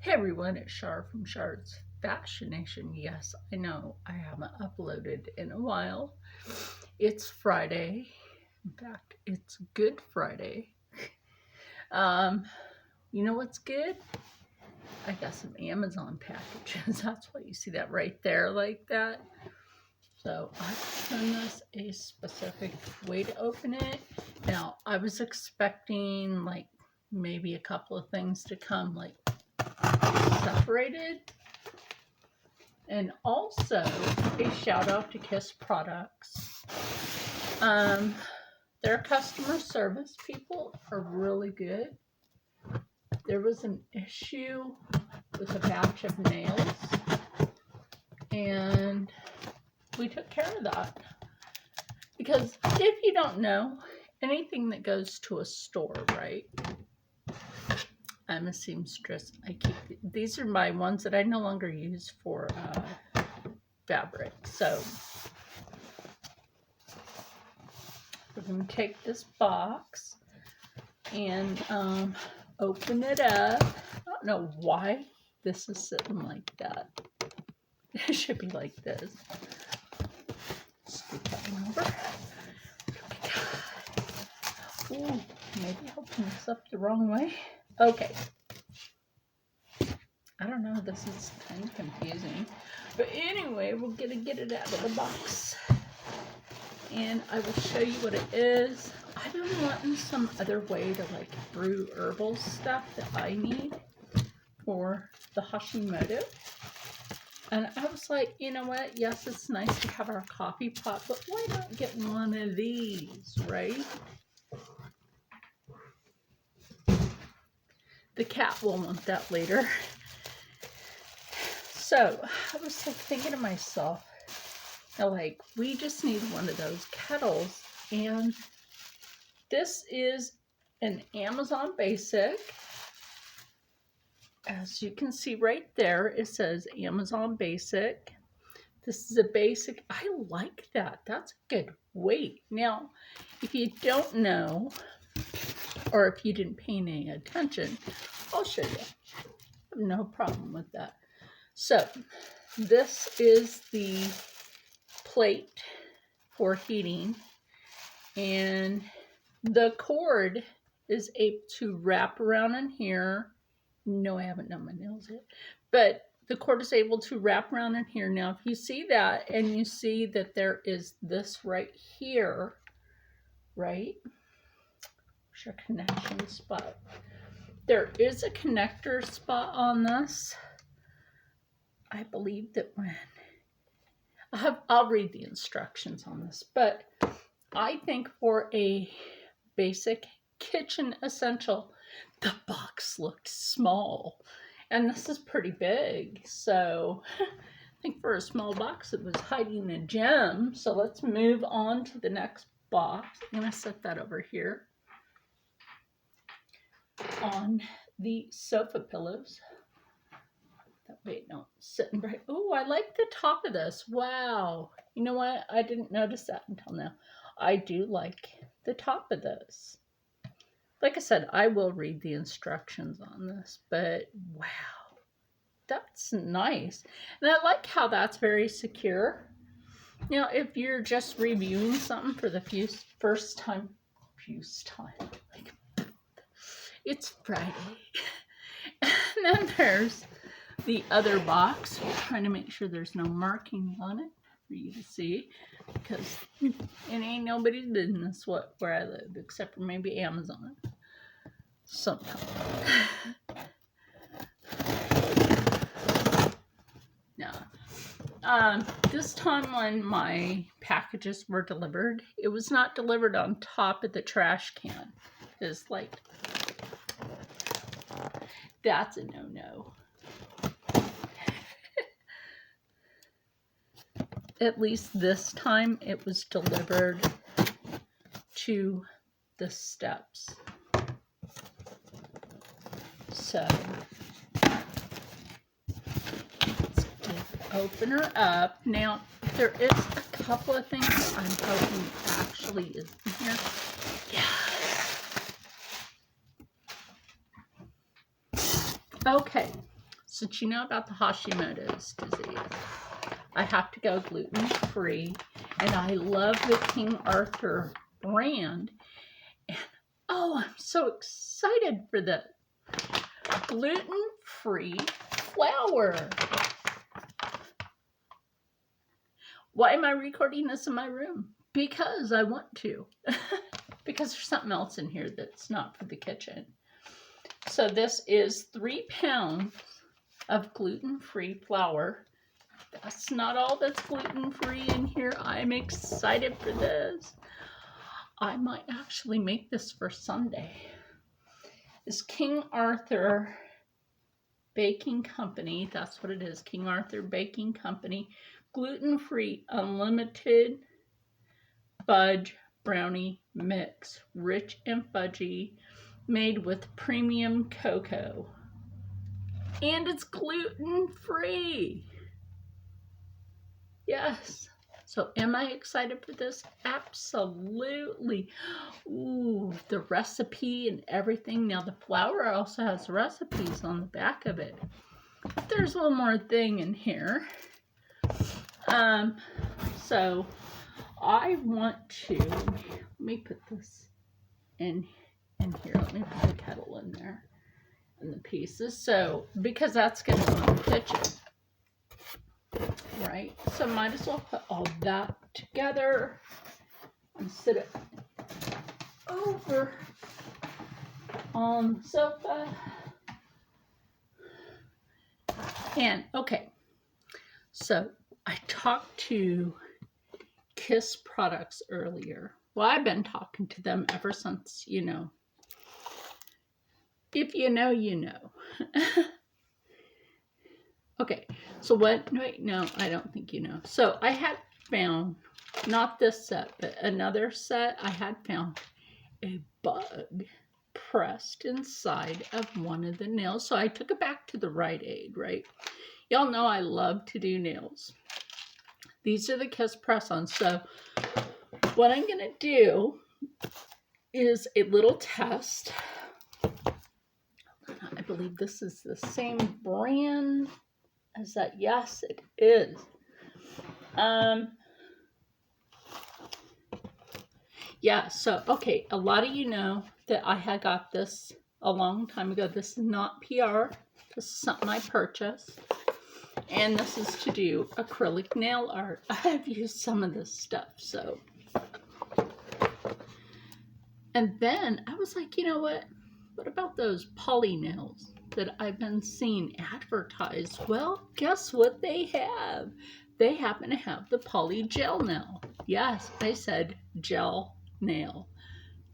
Hey everyone, it's Shar from Shar's Fashion Nation. Yes, I know I haven't uploaded in a while. It's Friday. In fact, it's Good Friday. Um, you know what's good? I got some Amazon packages. That's why you see that right there like that. So I turn this a specific way to open it. Now, I was expecting like maybe a couple of things to come like separated. And also a shout out to Kiss Products. Their customer service people are really good. There was an issue with a batch of nails, and we took care of that. Because if you don't know, anything that goes to a store, right? I'm a seamstress. These are my ones that I no longer use for fabric. So we're going to take this box and open it up. I don't know why this is sitting like that. It should be like this. Scoot that one over. Ooh, maybe I opened this up the wrong way. Okay. I don't know, this is kind of confusing. But anyway, we're going to get it out of the box. And I will show you what it is. I've been wanting some other way to like brew herbal stuff that I need for the Hashimoto. And I was like, you know what? Yes, it's nice to have our coffee pot, but why not get one of these, right? The cat will want that later. So I was like thinking to myself, like, we just need one of those kettles. And this is an Amazon Basic. As you can see right there, it says Amazon Basic. This is a basic. I like that. That's a good weight. Now, if you don't know, or if you didn't pay any attention, I'll show you. I have no problem with that. So, this is the plate for heating, and the cord is able to wrap around in here. No, I haven't done my nails yet, but the cord is able to wrap around in here. Now, if you see that, and you see that there is this right here, right? Where's your connection spot? There is a connector spot on this. I believe that when I'll read the instructions on this, but I think for a basic kitchen essential, the box looked small, and this is pretty big. So I think for a small box, it was hiding a gem. So let's move on to the next box. I'm going to set that over here on the sofa pillows. That way it don't sit in bright. Oh, I like the top of this. Wow. You know what? I didn't notice that until now. I do like the top of this. Like I said, I will read the instructions on this, but wow, that's nice. And I like how that's very secure. Now, if you're just reviewing something for the first time, like, it's Friday. And then there's the other box. We're trying to make sure there's no marking on it for you to see, because it ain't nobody's business where I live, except for maybe Amazon. Somehow. Now, this time when my packages were delivered, it was not delivered on top of the trash can. It's like, that's a no-no. At least this time it was delivered to the steps. So let's open her up. Now, there is a couple of things that I'm hoping actually is in here. Yeah. Okay. since you know about the Hashimoto's disease, I have to go gluten-free. And I love the King Arthur brand. And oh, I'm so excited for the gluten-free flour. Why am I recording this in my room? Because I want to. Because there's something else in here that's not for the kitchen. So this is 3 pounds of gluten-free flour. That's not all that's gluten-free in here. I'm excited for this. I might actually make this for Sunday. This King Arthur Baking Company, that's what it is, King Arthur Baking Company, gluten-free, unlimited fudge brownie mix, rich and fudgy, made with premium cocoa. And it's gluten-free. Yes. So am I excited for this? Absolutely. Ooh, the recipe and everything. Now the flour also has recipes on the back of it. There's one more thing in here. So I want to, let me put this in here. Let me put the kettle in there and the pieces. So, because that's going to go in the kitchen. Right, so might as well put all that together and sit it over on the sofa. And okay, so I talked to Kiss Products earlier. Well, I've been talking to them ever since, you know. If you know, you know. Okay, so what, wait, no, I don't think you know. So I had found, not this set, but another set, I had found a bug pressed inside of one of the nails. So I took it back to the Rite Aid, right? Y'all know I love to do nails. These are the Kiss press-ons. So what I'm going to do is a little test. I believe this is the same brand as that. Yes, it is. Yeah, so, okay, a lot of you know that I had got this a long time ago. This is not PR. This is something I purchased. And this is to do acrylic nail art. I have used some of this stuff, so. And then I was like, you know what? What about those poly nails that I've been seeing advertised? Well, guess what they have? They happen to have the poly gel nail. Yes, I said gel nail.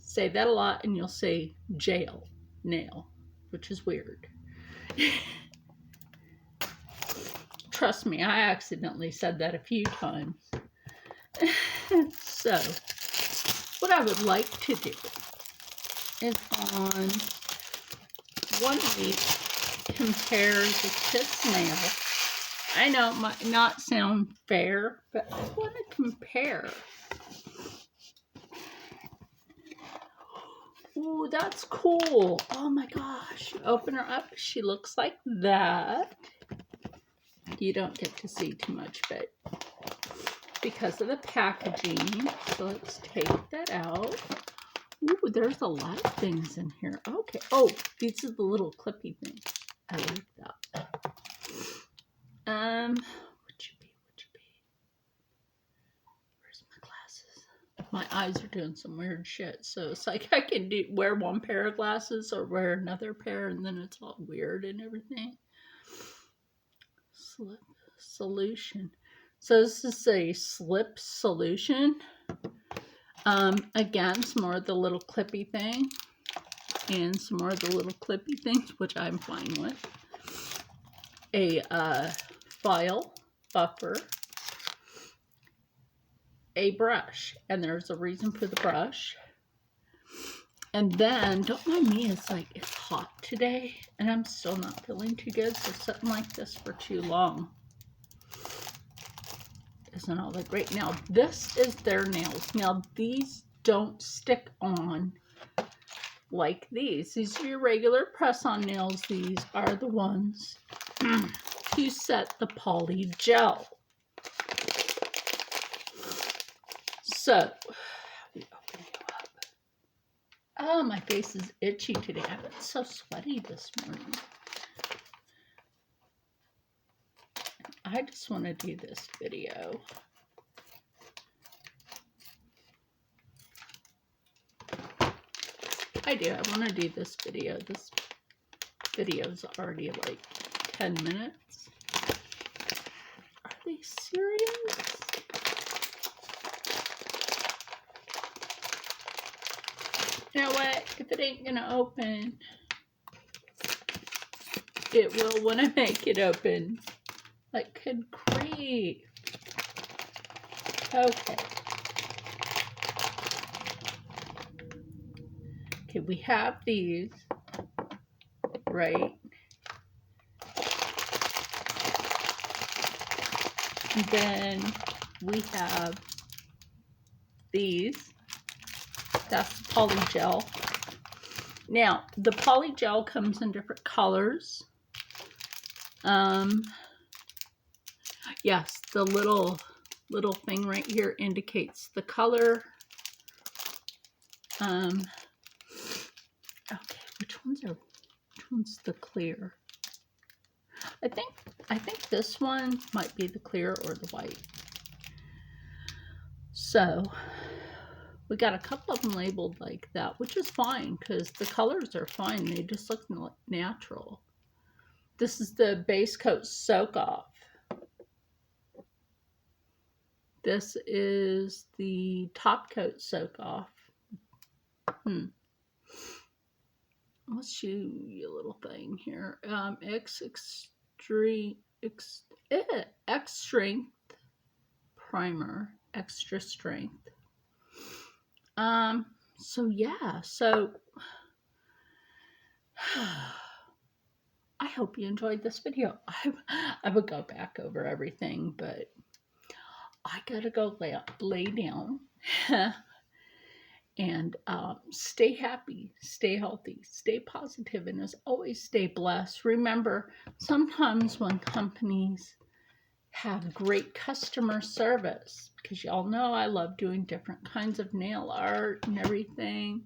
Say that a lot and you'll say jail nail, which is weird. Trust me, I accidentally said that a few times. So, what I would like to do is on one of these compare the Kiss nail. I know it might not sound fair, but I want to compare. Ooh, that's cool. Oh my gosh. Open her up. She looks like that. You don't get to see too much, but because of the packaging. So let's take that out. Ooh, there's a lot of things in here. Okay. Oh, these are the little clippy things. I like that. Would you be? Where's my glasses? My eyes are doing some weird shit. So it's like I can wear one pair of glasses or wear another pair, and then it's all weird and everything. Slip solution. So this is a slip solution. Again, some more of the little clippy thing and some more of the little clippy things, which I'm fine with. A file buffer, a brush, and there's a reason for the brush. And then, don't mind me, it's like it's hot today and I'm still not feeling too good, so something like this for too long isn't all that great. Now, this is their nails. Now, these don't stick on like these. These are your regular press-on nails. These are the ones to set the poly gel. So, we open you up. Oh, my face is itchy today. I've been so sweaty this morning. I just want to do this video. I do. I want to do this video. This video is already like 10 minutes. Are they serious? You know what? If it ain't gonna open, it will when I make it open. Like, good grief. Okay. Okay, we have these, right? And then we have these. That's the poly gel. Now, the poly gel comes in different colors. Yes, the little thing right here indicates the color. Okay, which one's the clear? I think this one might be the clear or the white. So we got a couple of them labeled like that, which is fine because the colors are fine. They just look natural. This is the base coat soak off. This is the top coat soak off. Let's show you a little thing here. X strength primer, extra strength. So yeah, so I hope you enjoyed this video. I would go back over everything, but I gotta go lay down. And stay happy, stay healthy, stay positive, and as always, stay blessed. Remember, sometimes when companies have great customer service, because y'all know I love doing different kinds of nail art and everything.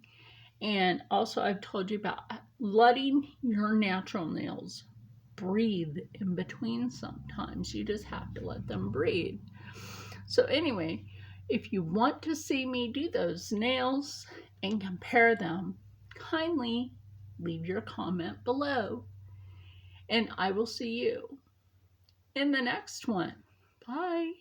And also, I've told you about letting your natural nails breathe in between sometimes. You just have to let them breathe. So anyway, if you want to see me do those nails and compare them, kindly leave your comment below. And I will see you in the next one. Bye.